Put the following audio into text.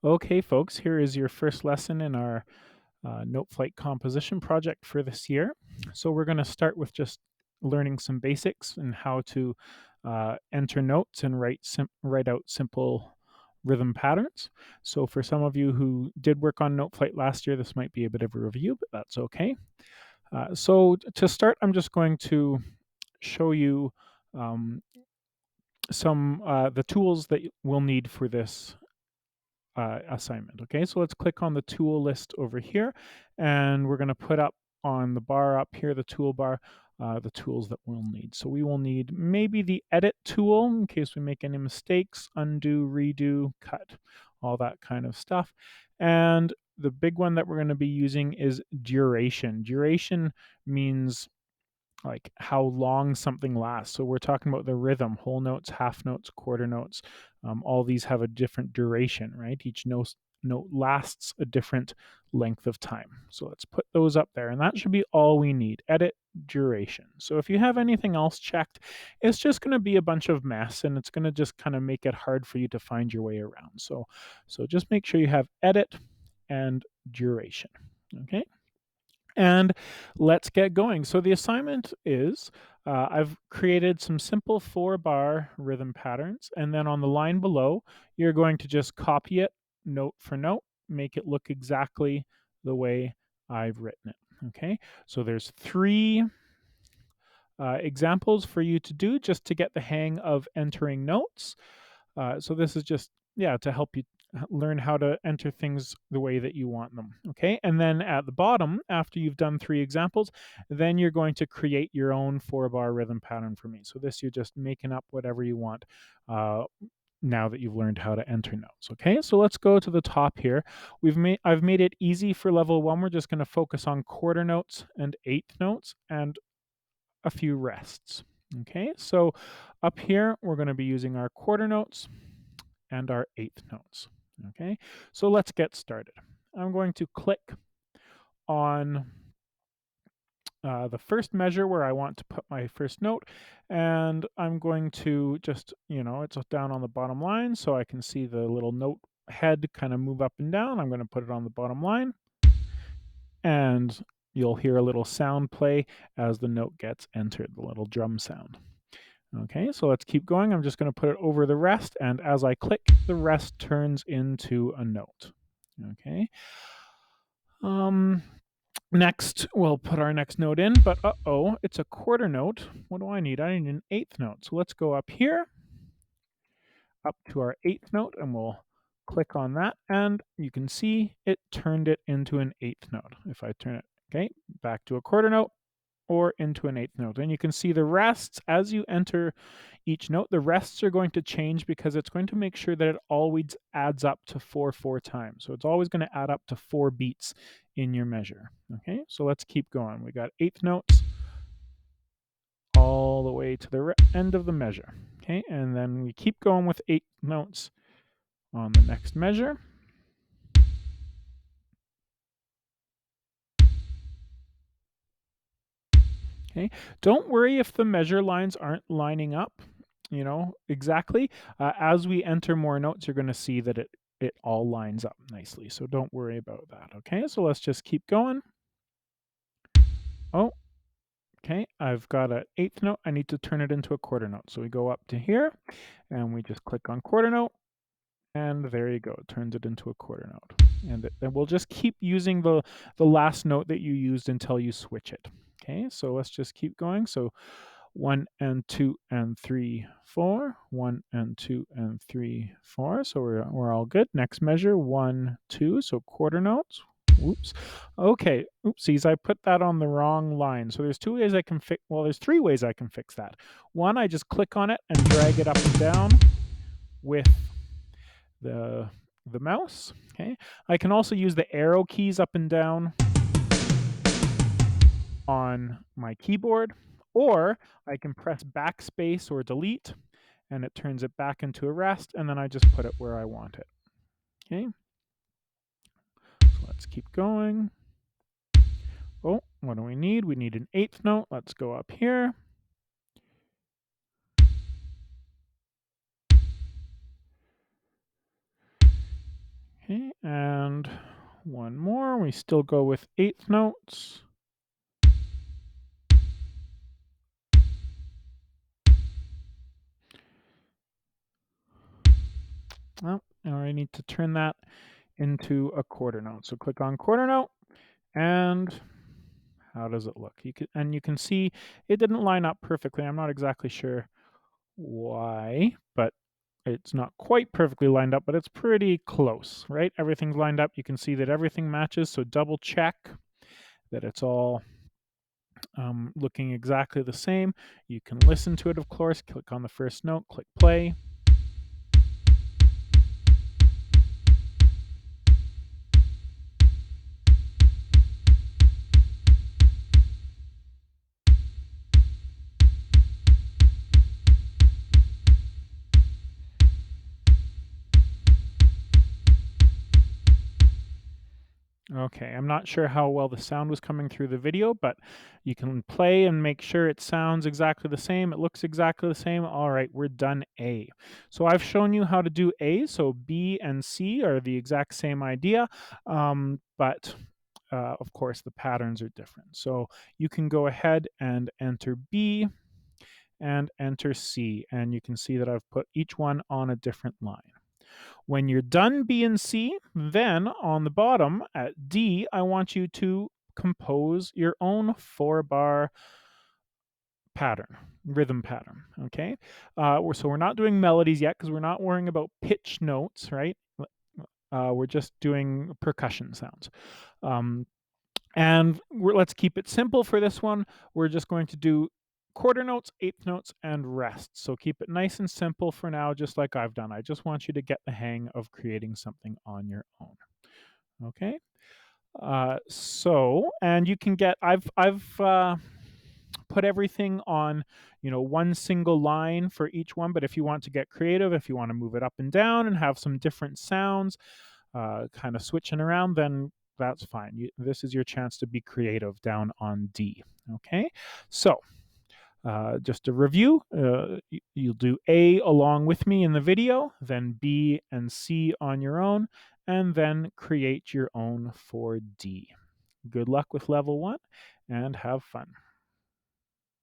Okay, folks, here is your first lesson in our Noteflight composition project for this year. So we're going to start with just learning some basics and how to enter notes and write out simple rhythm patterns. So for some of you who did work on Noteflight last year, this might be a bit of a review, but that's okay. So to start, I'm just going to show you some the tools that we'll need for this assignment. Okay, so let's click on the tool list over here, and we're going to put up on the bar up here, the toolbar, the tools that we'll need. So we will need maybe the edit tool in case we make any mistakes, undo, redo, cut, all that kind of stuff. And the big one that we're going to be using is duration. Duration means like how long something lasts. So we're talking about the rhythm, whole notes, half notes, quarter notes. All these have a different duration, right? Each note lasts a different length of time. So let's put those up there, and that should be all we need. Edit duration. So if you have anything else checked, it's just going to be a bunch of mess, and it's going to just kind of make it hard for you to find your way around. So just make sure you have edit and duration. Okay. And let's get going. So the assignment is I've created some simple 4-bar rhythm patterns, and then on the line below, you're going to just copy it note for note, make it look exactly the way I've written it. Okay, so there's 3 examples for you to do just to get the hang of entering notes. So this is just, yeah, to help you learn how to enter things the way that you want them. Okay, and then at the bottom, after you've done 3 examples, then you're going to create your own 4-bar rhythm pattern for me. So this, you're just making up whatever you want now that you've learned how to enter notes. Okay, so let's go to the top here. I've made it easy for level 1. We're just going to focus on quarter notes and eighth notes and a few rests. Okay, so up here, we're going to be using our quarter notes and our eighth notes. Okay, so let's get started. I'm going to click on the first measure where I want to put my first note, and I'm going to just, it's down on the bottom line, so I can see the little note head kind of move up and down. I'm going to put it on the bottom line, and you'll hear a little sound play as the note gets entered, the little drum sound. Okay, so let's keep going. I'm just going to put it over the rest, and as I click, the rest turns into a note. Okay. Next, we'll put our next note in, but uh-oh, it's a quarter note. What do I need? I need an eighth note. So let's go up here, up to our eighth note, and we'll click on that, and you can see it turned it into an eighth note. If I turn it, okay, back to a quarter note, or into an eighth note. And you can see the rests as you enter each note, the rests are going to change because it's going to make sure that it always adds up to 4 times. So it's always going to add up to 4 beats in your measure. Okay, so let's keep going. We got eighth notes all the way to the end of the measure. Okay, and then we keep going with eighth notes on the next measure. Okay, don't worry if the measure lines aren't lining up, exactly. As we enter more notes, you're going to see that it all lines up nicely. So don't worry about that. Okay, so let's just keep going. Oh, okay, I've got an eighth note. I need to turn it into a quarter note. So we go up to here and we just click on quarter note. And there you go, it turns it into a quarter note. And then we'll just keep using the last note that you used until you switch it. Okay, so let's just keep going. So 1 and 2 and 3, 4. 1 and 2 and 3, 4. So we're all good. Next measure, 1, 2. So quarter notes. Oops. Okay. Oopsies. I put that on the wrong line. So there's 2 ways I can fix. Well, there's 3 ways I can fix that. One, I just click on it and drag it up and down with the mouse. Okay. I can also use the arrow keys up and down on my keyboard, or I can press backspace or delete and it turns it back into a rest, and then I just put it where I want it. Okay. So let's keep going. Oh, what do we need? We need an eighth note. Let's go up here. Okay, And one more. We still go with eighth notes. Oh, now I need to turn that into a quarter note. So click on quarter note, and how does it look? You can see it didn't line up perfectly. I'm not exactly sure why, but it's not quite perfectly lined up, but it's pretty close, right? Everything's lined up. You can see that everything matches, so double check that it's all looking exactly the same. You can listen to it, of course. Click on the first note, click play. Okay, I'm not sure how well the sound was coming through the video, but you can play and make sure it sounds exactly the same. It looks exactly the same. All right, we're done A. So I've shown you how to do A. So B and C are the exact same idea, but of course the patterns are different. So you can go ahead and enter B and enter C, and you can see that I've put each one on a different line. When you're done B and C, then on the bottom at D, I want you to compose your own 4-bar pattern, rhythm pattern, okay? So we're not doing melodies yet because we're not worrying about pitch notes, right? We're just doing percussion sounds. And let's keep it simple for this one. We're just going to do quarter notes, eighth notes, and rest. So keep it nice and simple for now, just like I've done. I just want you to get the hang of creating something on your own. Okay. And you can get. I've put everything on, one single line for each one. But if you want to get creative, if you want to move it up and down and have some different sounds, kind of switching around, then that's fine. This is your chance to be creative down on D. Okay, so just a review, you'll do A along with me in the video, then B and C on your own, and then create your own for D. Good luck with level 1 and have fun.